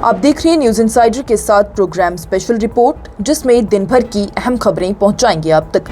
आप देख रहे हैं न्यूज इनसाइडर के साथ प्रोग्राम स्पेशल रिपोर्ट, जिसमें दिन भर की अहम खबरें पहुंचाएंगे आप तक।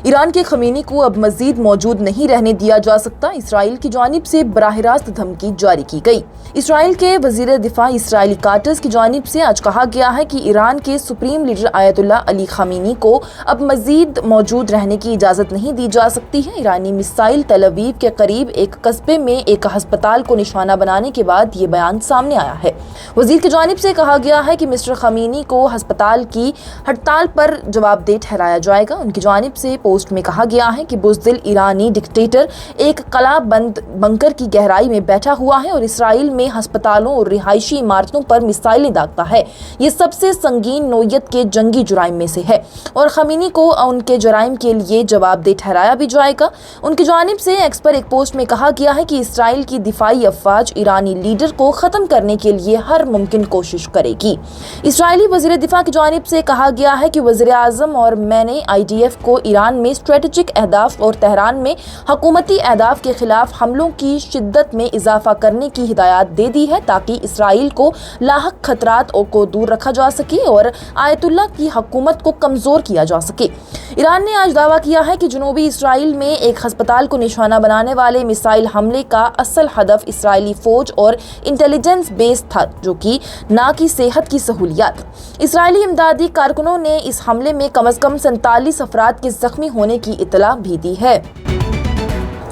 ईरान के खमीनी को अब मजीद मौजूद नहीं रहने दिया जा सकता, इसराइल की जानिब से बराह रास्त धमकी जारी की गई। इसराइल के वजीर दिफा इसराइली काटर्स की जानिब से आज कहा गया है कि ईरान के supreme leader Ayatollah Ali Khomeini को अब मजीद मौजूद रहने की इजाज़त नहीं दी जा सकती है। ईरानी मिसाइल तल अवीव के करीब एक कस्बे में एक अस्पताल को निशाना बनाने के बाद ये बयान सामने आया है। वजीर की जानिब से कहा गया है कि मिस्टर खमीनी को अस्पताल की हड़ताल पर जवाबदेह ठहराया जाएगा। उनकी जानिब से पोस्ट में कहा गया है कि बुज़दिल ईरानी डिक्टेटर एक कला बंद बंकर की गहराई में बैठा हुआ है और इसराइल में अस्पतालों और रिहायशी इमारतों पर मिसाइलें दागता है। ये सबसे संगीन नौयत के जंगी जुराइम में से है और खमीनी को उनके जुराइम के लिए जवाबदेह ठहराया भी जाएगा। उनकी जानिब से एक्स पर एक पोस्ट में कहा गया है कि इसराइल की दिफाई अफवाज ईरानी लीडर को ख़त्म करने के लिए हर मुमकिन कोशिश करेगी। इसराइली वज़ीर दिफा की जानिब से कहा गया है कि वज़ीर आज़म और मैंने IDF को ईरान में स्ट्रेटेजिक अहदाफ और तेहरान में हुकूमती अहदाफ के खिलाफ हमलों की शिद्दत में इजाफा करने की हिदायत दे दी है, ताकि इसराइल को लाहक खतरात को दूर रखा जा सके और आयतुल्लाह की हुकूमत को कमज़ोर किया जा सके। ईरान ने आज दावा किया है कि जनूबी इसराइल में एक अस्पताल को निशाना बनाने वाले मिसाइल हमले का असल हदफ इसराइली फौज और इंटेलिजेंस बेस था, जो कि ना कि सेहत की सहूलियात। इसराइली इमदादी कारकुनों ने इस हमले में कम अज़ कम 47 अफराद के जख्मी होने की इत्तला भी दी है।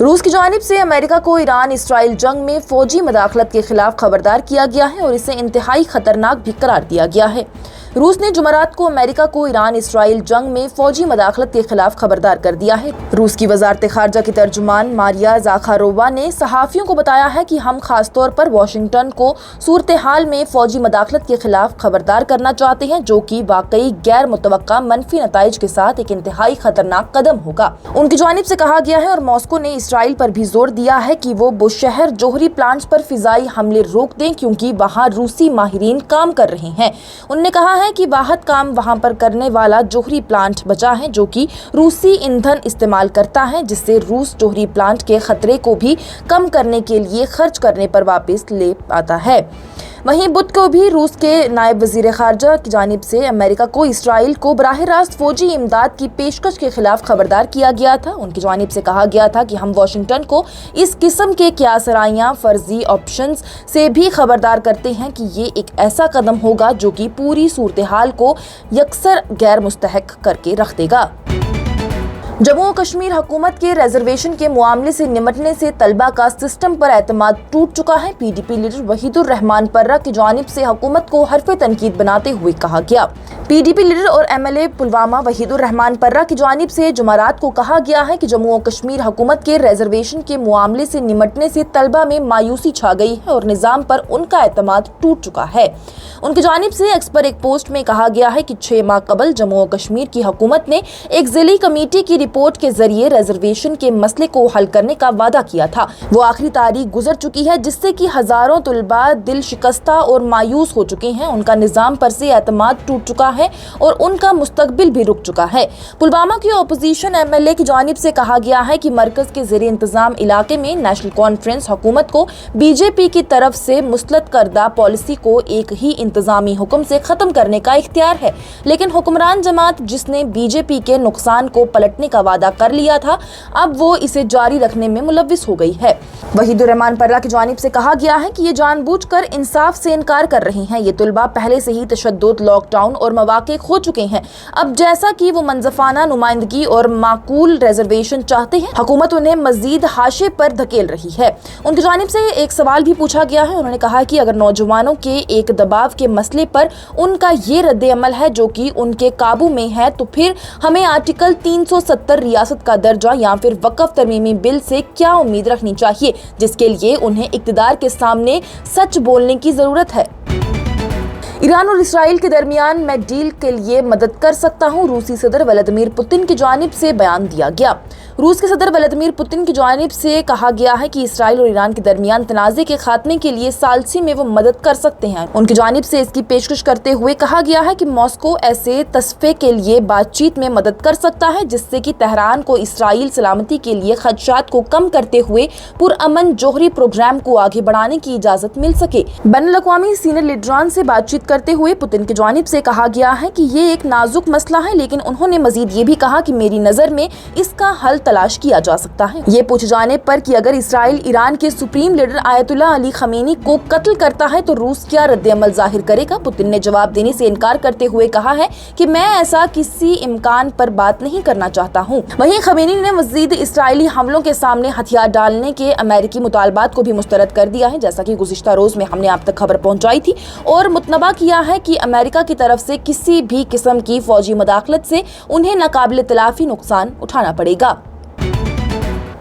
रूस की जानिब से अमेरिका को ईरान इसराइल जंग में फौजी मदाखलत के खिलाफ खबरदार किया गया है और इसे इंतहाई खतरनाक भी करार दिया गया है। रूस ने जुमरात को अमेरिका को ईरान इसराइल जंग में फौजी मदाखलत के खिलाफ खबरदार कर दिया है। रूस की वजारत खारजा की तर्जुमान मारिया ज़ाखारोवा ने सहाफ़ियों को बताया है कि हम खास तौर पर वाशिंगटन को सूरत हाल में फौजी मदाखलत के खिलाफ खबरदार करना चाहते हैं, जो कि वाकई गैर मुतवक्का मनफी नताइज के साथ एक इंतहाई खतरनाक कदम होगा। उनकी जानिब से कहा गया है और मॉस्को ने इसराइल पर भी जोर दिया है कि वो बुशहर जोहरी प्लांट्स पर फिजाई हमले रोक दें, क्योंकि वहाँ रूसी माहिरीन काम कर रहे हैं। उन्होंने कहा है कि वाहद काम वहां पर करने वाला जोहरी प्लांट बचा है, जो कि रूसी ईंधन इस्तेमाल करता है, जिससे रूस जोहरी प्लांट के खतरे को भी कम करने के लिए खर्च करने पर वापस ले आता है। वहीं बुध को भी रूस के नायब वजीर खारजा की जानिब से अमेरिका को इसराइल को बराह रास्त फौजी इमदाद की पेशकश के खिलाफ खबरदार किया गया था। उनकी जानिब से कहा गया था कि हम वाशिंगटन को इस किस्म के क्यासराइयाँ फर्जी ऑप्शंस से भी खबरदार करते हैं कि ये एक ऐसा कदम होगा जो कि पूरी सूरत हाल को यकसर गैर मुस्तहक करके रख देगा। जम्मू और कश्मीर हुकूमत के रिजर्वेशन के मामले से निमटने से तलबा का सिस्टम पर एतमाद टूट चुका है। PDP लीडर वहीदुर रहमान पर्रा की जानिब से हुकूमत को हरफ तनकीद बनाते हुए कहा गया। PDP लीडर और MLA पुलवामा वहीदुर रहमान पर्रा की जानिब से जुमारात को कहा गया है कि जम्मू और कश्मीर हुकूमत के रिजर्वेशन के मामले से निमटने से तलबा में मायूसी छा गई है और निज़ाम पर उनका एतमाद टूट चुका है। उनकी जानिब से एक्स पर एक पोस्ट में कहा गया है कि 6 माह कबल जम्मू और कश्मीर की हुकूमत ने एक ज़िली कमेटी की रिपोर्ट के जरिए रिजर्वेशन के मसले को हल करने का वादा किया था। वो आखिरी तारीख गुजर चुकी है, जिससे कि हजारों तलबा दिल शिकस्ता और मायूस हो चुके हैं। उनका निज़ाम पर से एतमाद टूट चुका है और उनका मुस्तकबिल भी रुक चुका है। पुलवामा की अपोजिशन MLA की जानिब से कहा गया है कि मरकज के ज़ेरे इंतजाम इलाके में नेशनल कॉन्फ्रेंस हुकूमत को BJP की तरफ से मुस्तलद करदा पॉलिसी को एक ही इंतजामी हुक्म से खत्म करने का इख्तियार है, लेकिन हुक्मरान जमात जिसने BJP के नुकसान को पलटने का वादा कर लिया था, अब वो इसे जारी रखने में मुलव्विस हो गई है। वहीदुर रहमान पर्रा की जानिब से कहा गया है कि ये जानबूझकर इंसाफ से इनकार कर रही हैं। ये तुलबा पहले से ही तशद्दुद, लॉकडाउन और मौके खो चुके हैं। अब जैसा कि वो मंजफाना नुमाइंदगी और माकूल रिजर्वेशन चाहते हैं, हुकूमत उन्हें मजीद हाशे पर धकेल रही है। उनकी जानिब से एक सवाल भी पूछा गया है। उन्होंने कहा कि अगर नौजवानों के एक दबाव के मसले पर उनका ये रद्द अमल है जो कि उनके काबू में है, तो फिर हमें आर्टिकल 370 रियासत का दर्जा या फिर वक्फ तरमीमी बिल से क्या उम्मीद रखनी चाहिए, जिसके लिए उन्हें इक़्तिदार के सामने सच बोलने की जरूरत है। ईरान और इसराइल के दरमियान मैं डील के लिए मदद कर सकता हूं, रूसी सदर व्लादिमीर पुतिन की जानिब से बयान दिया गया। रूस के सदर व्लादिमीर पुतिन की जानिब से कहा गया है कि इसराइल और ईरान के दरमियान तनाज़े के खात्मे के लिए सालसी में वो मदद कर सकते हैं। उनकी जानिब से इसकी पेशकश करते हुए कहा गया है कि मॉस्को ऐसे तस्फे के लिए बातचीत में मदद कर सकता है जिससे कि तेहरान को इसराइल सलामती के लिए खदशात को कम करते हुए पुरअमन जोहरी प्रोग्राम को आगे बढ़ाने की इजाजत मिल सके। बैनुल-अक़वामी सीनियर लीडरान से बातचीत करते हुए पुतिन की जानिब से कहा गया है कि ये एक नाजुक मसला है, लेकिन उन्होंने मजीद ये भी कहा कि मेरी नज़र में इसका हल तलाश किया जा सकता है। ये पूछे जाने पर कि अगर इसराइल ईरान के supreme leader Ayatollah Ali Khomeini को कत्ल करता है तो रूस क्या रद्द-ए-अमल जाहिर करेगा, पुतिन ने जवाब देने से इनकार करते हुए कहा है कि मैं ऐसा किसी इम्कान पर बात नहीं करना चाहता हूँ। वहीं खमीनी ने मजीद इसराइली हमलों के सामने हथियार डालने के अमेरिकी मुतालबात को भी मुस्तरद कर दिया है, जैसा कि गुज़िश्ता रोज में हमने आप तक खबर पहुँचाई थी और मुतनबा किया है कि अमेरिका की तरफ से किसी भी किस्म की फौजी मुदाखलत से उन्हें नाकाबिल तलाफी नुकसान उठाना पड़ेगा।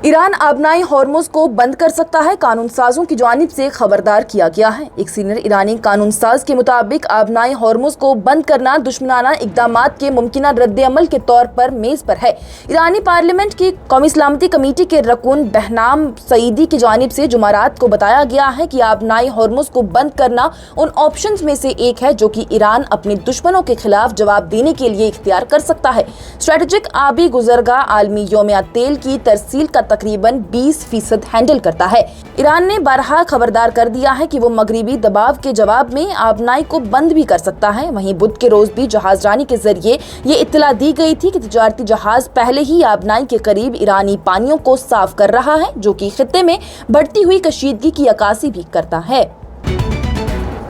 ईरान आबनाई हॉर्मुज़ को बंद कर सकता है, कानून साजों की जानिब से खबरदार किया गया है। एक सीनियर ईरानी कानून साज के मुताबिक आबनाई हॉर्मुज़ को बंद करना दुश्मनाना इक़दामात के मुमकिना रद्द-ए-अमल के तौर पर मेज़ पर है। ईरानी पार्लियामेंट की कौमी सलामती कमेटी के रकुन बहनाम सईदी की जानिब से जुमारात को बताया गया है कि आबनाई हॉर्मुज़ को बंद करना उन ऑप्शंस में से एक है जो कि ईरान अपने दुश्मनों के खिलाफ जवाब देने के लिए इख्तियार कर सकता है। स्ट्रेटेजिक आबी गुजरगाह आलमी योमिया तेल की तरसील का तकरीबन 20% हैंडल करता है। ईरान ने बारहा खबरदार कर दिया है कि वो मगरिबी दबाव के जवाब में आबनाई को बंद भी कर सकता है। वहीं बुध के रोज भी जहाजरानी के जरिए ये इत्तला दी गई थी कि तिजारती जहाज पहले ही आबनाई के करीब ईरानी पानियों को साफ कर रहा है, जो कि खित्ते में बढ़ती हुई कशीदगी की अक्कासी भी करता है।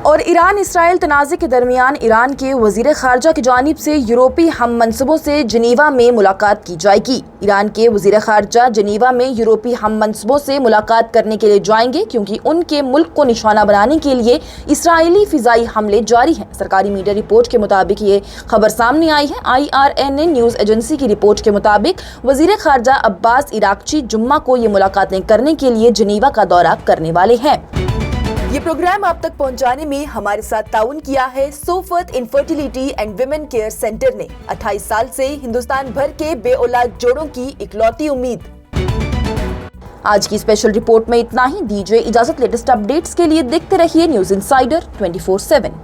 और ईरान इसराइल तनाज़े के दरमियान ईरान के वज़ीर ख़ारजा की जानिब से यूरोपी हम मनसबों से जनीवा में मुलाकात की जाएगी। ईरान के वज़ीर ख़ारजा जनीवा में यूरोपी हम मनसबों से मुलाकात करने के लिए जाएंगे, क्योंकि उनके मुल्क को निशाना बनाने के लिए इसराइली फ़िज़ाई हमले जारी हैं। सरकारी मीडिया रिपोर्ट के मुताबिक ये खबर सामने आई है। IRNA न्यूज़ एजेंसी की रिपोर्ट के मुताबिक वज़ीर ख़ारजा अब्बास इराक़ची जुम्मा को ये मुलाकातें करने के लिए जनीवा का दौरा करने वाले हैं। ये प्रोग्राम आप तक पहुंचाने में हमारे साथ ताउन किया है Sofat infertility and women care centre ने। 28 साल से हिंदुस्तान भर के बेऔलाद जोड़ों की इकलौती उम्मीद। आज की स्पेशल रिपोर्ट में इतना ही। दीजिए इजाजत। लेटेस्ट अपडेट्स के लिए देखते रहिए न्यूज़ इनसाइडर 24/7।